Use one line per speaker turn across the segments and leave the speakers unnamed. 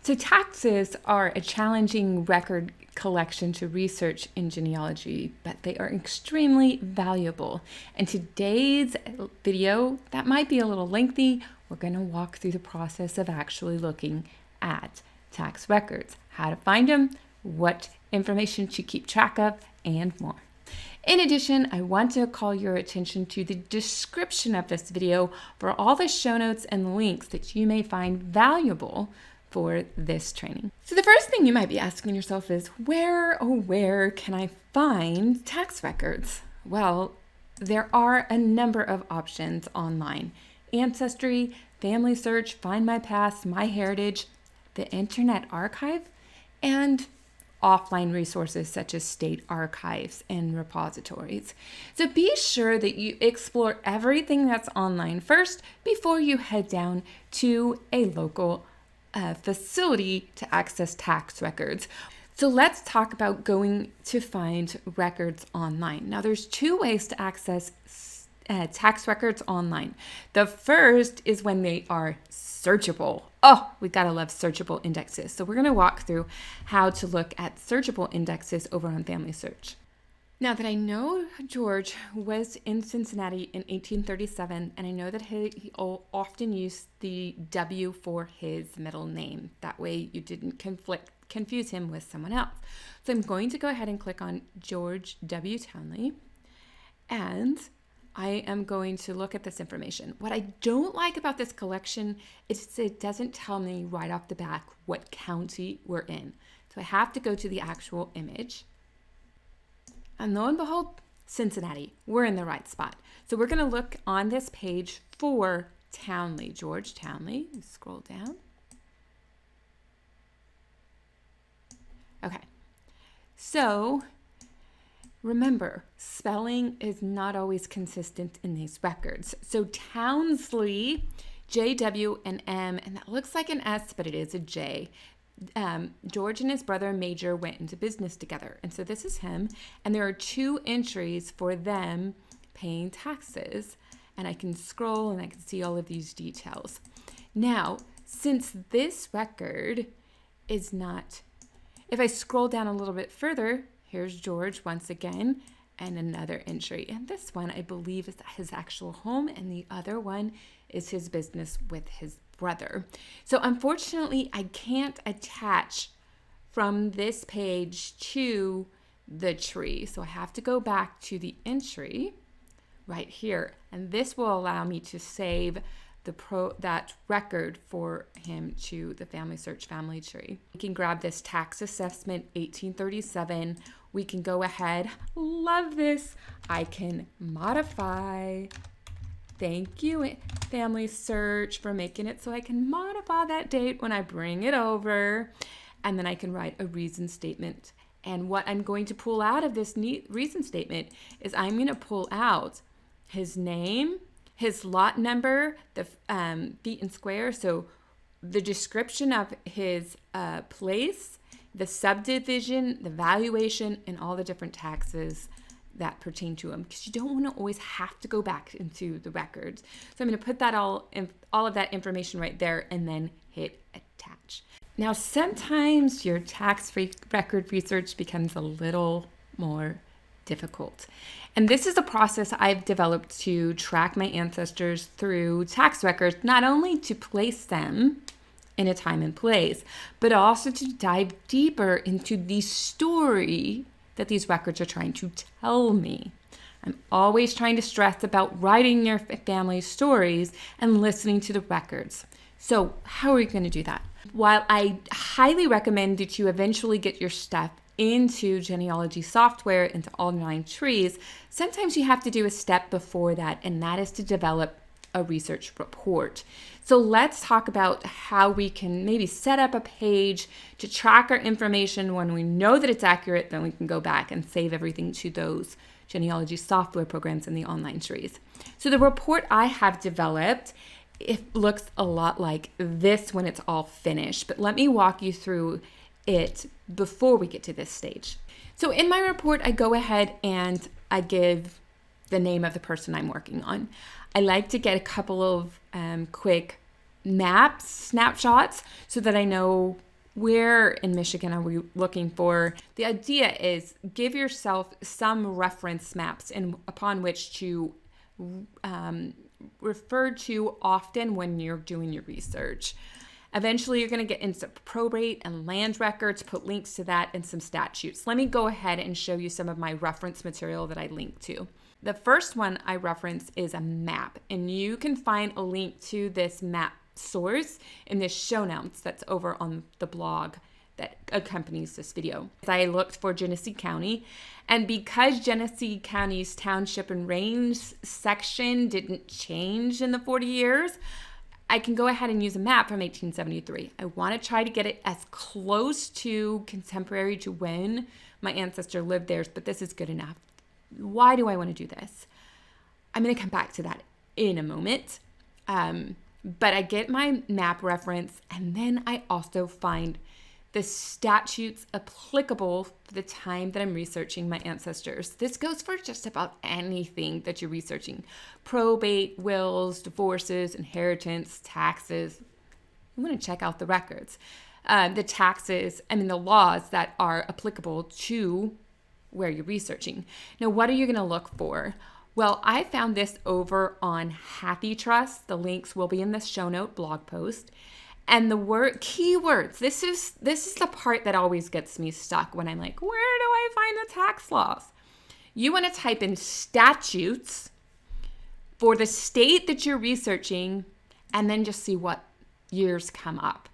So taxes are a challenging record collection to research in genealogy, but they are extremely valuable. In today's video, that might be a little lengthy. We're going to walk through the process of actually looking at tax records, how to find them, what information to keep track of, and more. In addition, I want to call your attention to the description of this video for all the show notes and links that you may find valuable for this training. So the first thing you might be asking yourself is, where can I find tax records? Well, there are a number of options online. Ancestry, FamilySearch, Find My Past, MyHeritage, the Internet Archive, and offline resources such as state archives and repositories. So be sure that you explore everything that's online first before you head down to a local facility to access tax records. So let's talk about going to find records online. Now there's two ways to access tax records online. The first is when they are searchable. Oh, we gotta love searchable indexes. So we're gonna walk through how to look at searchable indexes over on FamilySearch. Now that I know George was in Cincinnati in 1837, and I know that he often used the W for his middle name. That way you didn't confuse him with someone else. So I'm going to go ahead and click on George W. Townley, and I am going to look at this information. What I don't like about this collection is it doesn't tell me right off the bat what county we're in. So I have to go to the actual image. And lo and behold, Cincinnati, we're in the right spot. So we're gonna look on this page for Townley, George Townley. Scroll down. Okay, so remember, spelling is not always consistent in these records. So Townsley, J-W and M, and that looks like an S, but it is a J. George and his brother Major went into business together. And so this is him. And there are two entries for them paying taxes. And I can scroll and I can see all of these details. Now, since this record is not, if I scroll down a little bit further, here's George once again, and another entry. And this one, I believe, is his actual home, and the other one is his business with his brother. So unfortunately, I can't attach from this page to the tree. So I have to go back to the entry right here. And this will allow me to save that record for him to the FamilySearch family tree. We can grab this tax assessment 1837. We can go ahead. Love this. I can modify. Thank you, FamilySearch, for making it so I can modify that date when I bring it over. And then I can write a reason statement. And what I'm going to pull out of this neat reason statement is I'm going to pull out his name, his lot number, the feet and square, so the description of his place, the subdivision, the valuation, and all the different taxes that pertain to him, because you don't want to always have to go back into the records. So I'm going to put that all of that information right there and then hit attach. Now, sometimes your tax record research becomes a little more difficult. And this is a process I've developed to track my ancestors through tax records, not only to place them in a time and place, but also to dive deeper into the story that these records are trying to tell me. I'm always trying to stress about writing your family's stories and listening to the records. So how are you going to do that? While I highly recommend that you eventually get your stuff into genealogy software, into online trees, sometimes you have to do a step before that, and that is to develop a research report. So let's talk about how we can maybe set up a page to track our information. When we know that it's accurate, then we can go back and save everything to those genealogy software programs in the online trees. So the report I have developed, it looks a lot like this when it's all finished, but let me walk you through it before we get to this stage. So in my report, I go ahead and I give the name of the person I'm working on. I like to get a couple of quick maps, snapshots, so that I know where in Michigan are we looking for? The idea is give yourself some reference maps upon which to refer to often when you're doing your research. Eventually, you're going to get into probate and land records, put links to that and some statutes. Let me go ahead and show you some of my reference material that I link to. The first one I reference is a map, and you can find a link to this map source in the show notes that's over on the blog that accompanies this video. I looked for Genesee County, and because Genesee County's township and range section didn't change in the 40 years, I can go ahead and use a map from 1873. I want to try to get it as close to contemporary to when my ancestor lived there, but this is good enough. Why do I want to do this? I'm going to come back to that in a moment. But I get my map reference, and then I also find the statutes applicable for the time that I'm researching my ancestors. This goes for just about anything that you're researching. Probate, wills, divorces, inheritance, taxes. You want to check out the records. The laws that are applicable to where you're researching. Now, what are you going to look for? Well, I found this over on Happy Trust. The links will be in the show note blog post. And the keywords, this is the part that always gets me stuck when I'm like, where do I find the tax laws? You want to type in statutes for the state that you're researching and then just see what years come up.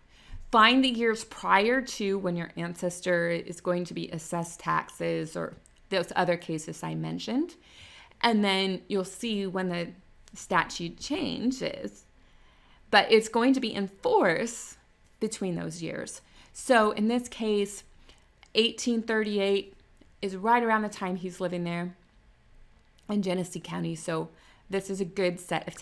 Find the years prior to when your ancestor is going to be assessed taxes or those other cases I mentioned. And then you'll see when the statute changes. But it's going to be in force between those years. So in this case, 1838 is right around the time he's living there in Genesee County. So this is a good set of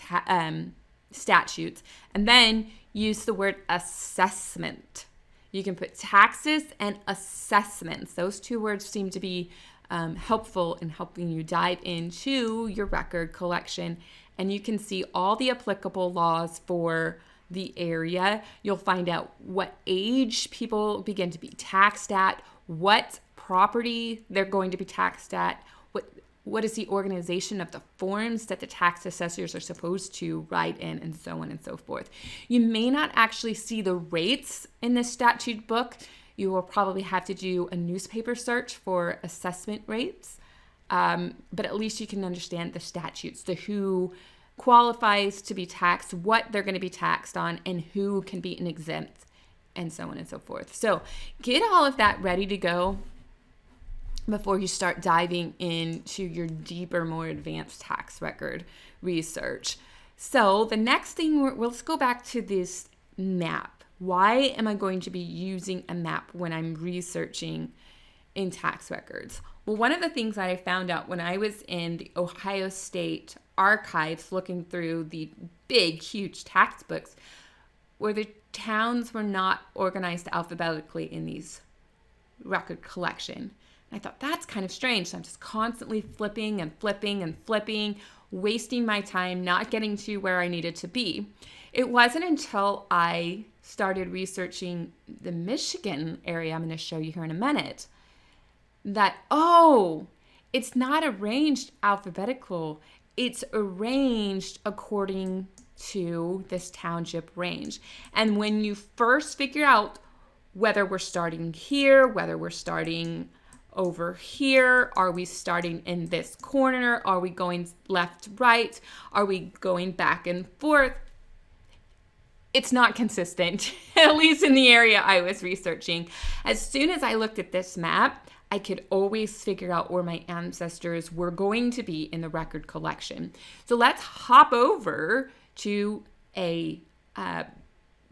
statutes. And then use the word assessment. You can put taxes and assessments. Those two words seem to be helpful in helping you dive into your record collection. And you can see all the applicable laws for the area. You'll find out what age people begin to be taxed at, what property they're going to be taxed at, what is the organization of the forms that the tax assessors are supposed to write in, and so on and so forth. You may not actually see the rates in this statute book. You will probably have to do a newspaper search for assessment rates. But at least you can understand the statutes, the who qualifies to be taxed, what they're going to be taxed on, and who can be an exempt, and so on and so forth. So get all of that ready to go before you start diving into your deeper, more advanced tax record research. So the next thing, let's go back to this map. Why am I going to be using a map when I'm researching in tax records? Well, one of the things that I found out when I was in the Ohio State archives looking through the big, huge tax books where the towns were not organized alphabetically in these record collection. And I thought, that's kind of strange. So I'm just constantly flipping and flipping and flipping, wasting my time, not getting to where I needed to be. It wasn't until I started researching the Michigan area, I'm going to show you here in a minute, that, it's not arranged alphabetical. It's arranged according to this township range. And when you first figure out whether we're starting here, whether we're starting over here, are we starting in this corner? Are we going left, right? Are we going back and forth? It's not consistent, at least in the area I was researching. As soon as I looked at this map, I could always figure out where my ancestors were going to be in the record collection. So let's hop over to a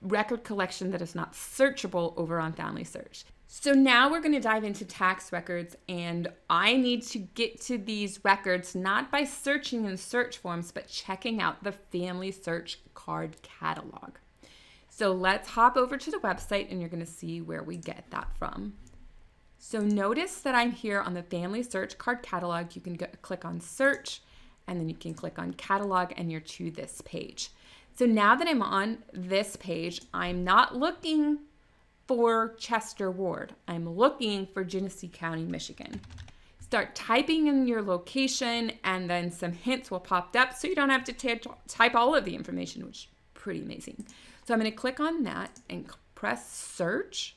record collection that is not searchable over on FamilySearch. So now we're going to dive into tax records, and I need to get to these records not by searching in search forms, but checking out the FamilySearch card catalog. So let's hop over to the website, and you're going to see where we get that from. So notice that I'm here on the FamilySearch card catalog. You can click on search, and then you can click on catalog, and you're to this page. So now that I'm on this page, I'm not looking for Chester Ward. I'm looking for Genesee County, Michigan. Start typing in your location, and then some hints will pop up so you don't have to type all of the information, which is pretty amazing. So I'm going to click on that and press search.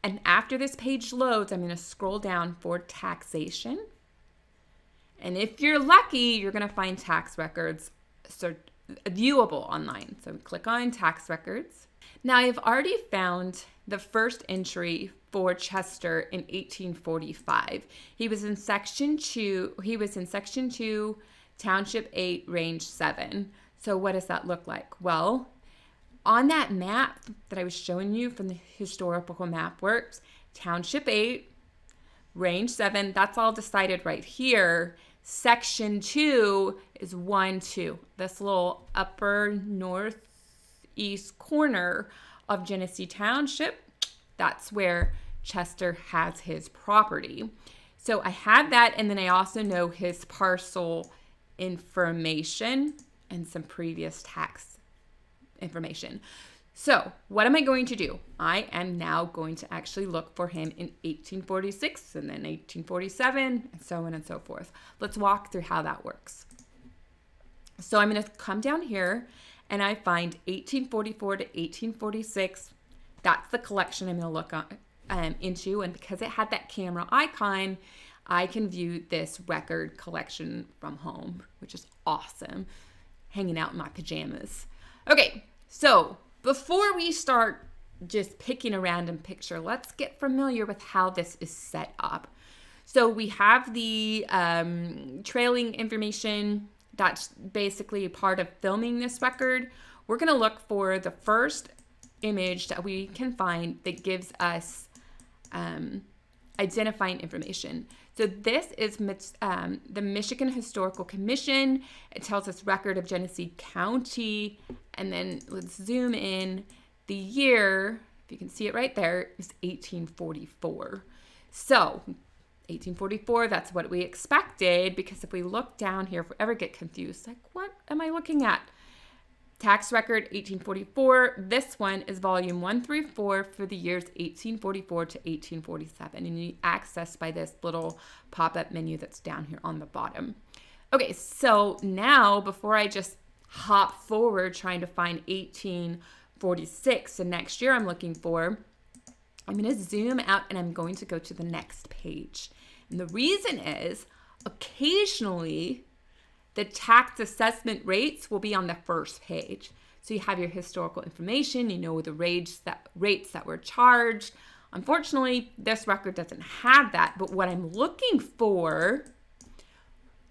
And after this page loads, I'm going to scroll down for taxation. And if you're lucky, you're going to find tax records viewable online. So click on tax records. Now I've already found the first entry for Chester in 1845. He was in section 2, Township 8, Range 7. So what does that look like? Well, on that map that I was showing you from the Historical Map Works, Township 8, Range 7, that's all decided right here. Section 2 is 1, 2. This little upper northeast corner of Genesee Township, that's where Chester has his property. So I have that, and then I also know his parcel information and some previous tax information. So what am I going to do? I am now going to actually look for him in 1846 and then 1847 and so on and so forth. Let's walk through how that works. So I'm going to come down here and I find 1844 to 1846. That's the collection I'm going to look into. And because it had that camera icon, I can view this record collection from home, which is awesome. Hanging out in my pajamas. Okay, so before we start just picking a random picture, let's get familiar with how this is set up. So we have the trailing information that's basically part of filming this record. We're going to look for the first image that we can find that gives us identifying information. So this is the Michigan Historical Commission. It tells us record of Genesee County. And then let's zoom in. The year, if you can see it right there, is 1844. So 1844, that's what we expected, because if we look down here, if we ever get confused, like what am I looking at? Tax record 1844. This one is volume 134 for the years 1844 to 1847. And you access by this little pop-up menu that's down here on the bottom. Okay, so now before I just hop forward trying to find 1846, the next year I'm looking for, I'm going to zoom out and I'm going to go to the next page. And the reason is occasionally the tax assessment rates will be on the first page. So you have your historical information, you know the rates that were charged. Unfortunately, this record doesn't have that, but what I'm looking for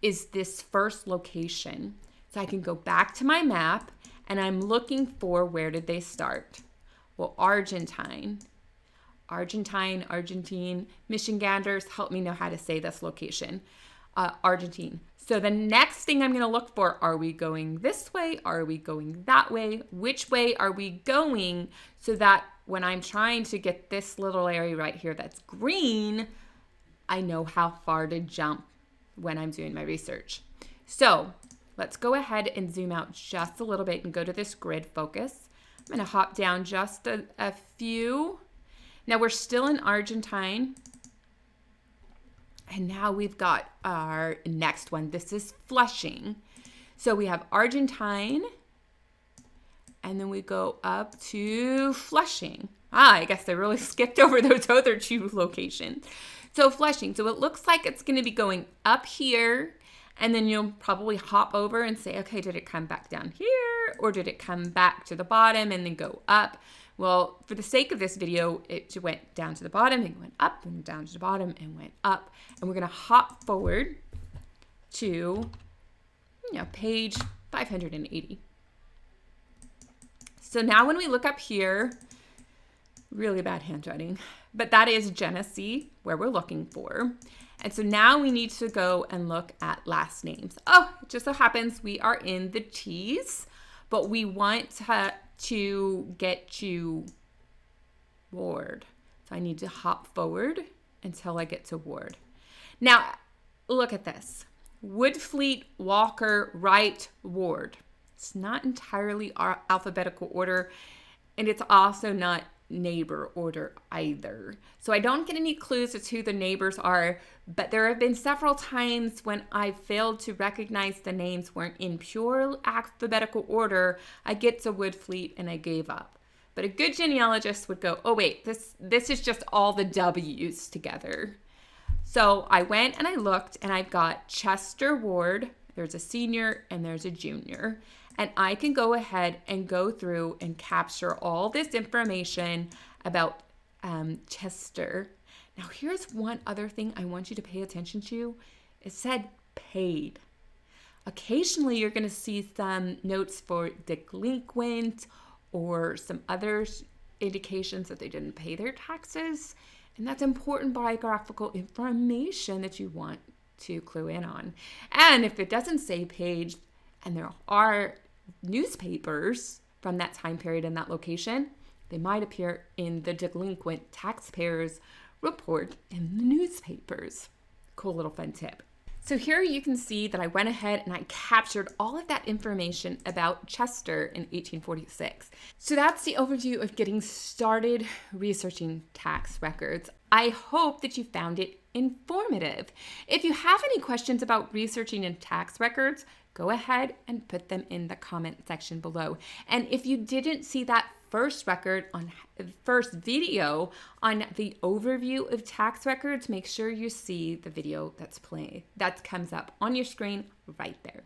is this first location. So I can go back to my map and I'm looking for, where did they start? Well, Argentine, Michiganders, help me know how to say this location. Argentine. So the next thing I'm going to look for, are we going this way? Are we going that way? Which way are we going? So that when I'm trying to get this little area right here that's green, I know how far to jump when I'm doing my research. So let's go ahead and zoom out just a little bit and go to this grid focus. I'm going to hop down just a few. Now we're still in Argentine. And now we've got our next one. This is Flushing. So we have Argentine, and then we go up to Flushing. I guess I really skipped over those other two locations. So Flushing. So it looks like it's going to be going up here, and then you'll probably hop over and say, okay, did it come back down here, or did it come back to the bottom and then go up? Well, for the sake of this video, it went down to the bottom, it went up, and down to the bottom, and went up. And we're going to hop forward to page 580. So now when we look up here, really bad handwriting, but that is Genesee, where we're looking for. And so now we need to go and look at last names. Oh, it just so happens we are in the T's, but we want to get to Ward. So I need to hop forward until I get to Ward. Now, look at this. Woodfleet, Walker, Wright, Ward. It's not entirely alphabetical order, and it's also not neighbor order either. So I don't get any clues as to who the neighbors are, but there have been several times when I failed to recognize the names weren't in pure alphabetical order. I get to Woodfleet and I gave up. But a good genealogist would go, oh wait, this is just all the W's together. So I went and I looked, and I've got Chester Ward, there's a senior and there's a junior. And I can go ahead and go through and capture all this information about Chester. Now, here's one other thing I want you to pay attention to. It said paid. Occasionally, you're going to see some notes for delinquent or some other indications that they didn't pay their taxes. And that's important biographical information that you want to clue in on. And if it doesn't say paid, and there are newspapers from that time period in that location, they might appear in the delinquent taxpayers report in the newspapers. Cool little fun tip. So here you can see that I went ahead and I captured all of that information about Chester in 1846. So that's the overview of getting started researching tax records. I hope that you found it informative. If you have any questions about researching in tax records, go ahead and put them in the comment section below. And if you didn't see that first video on the overview of tax records, make sure you see the video that comes up on your screen right there.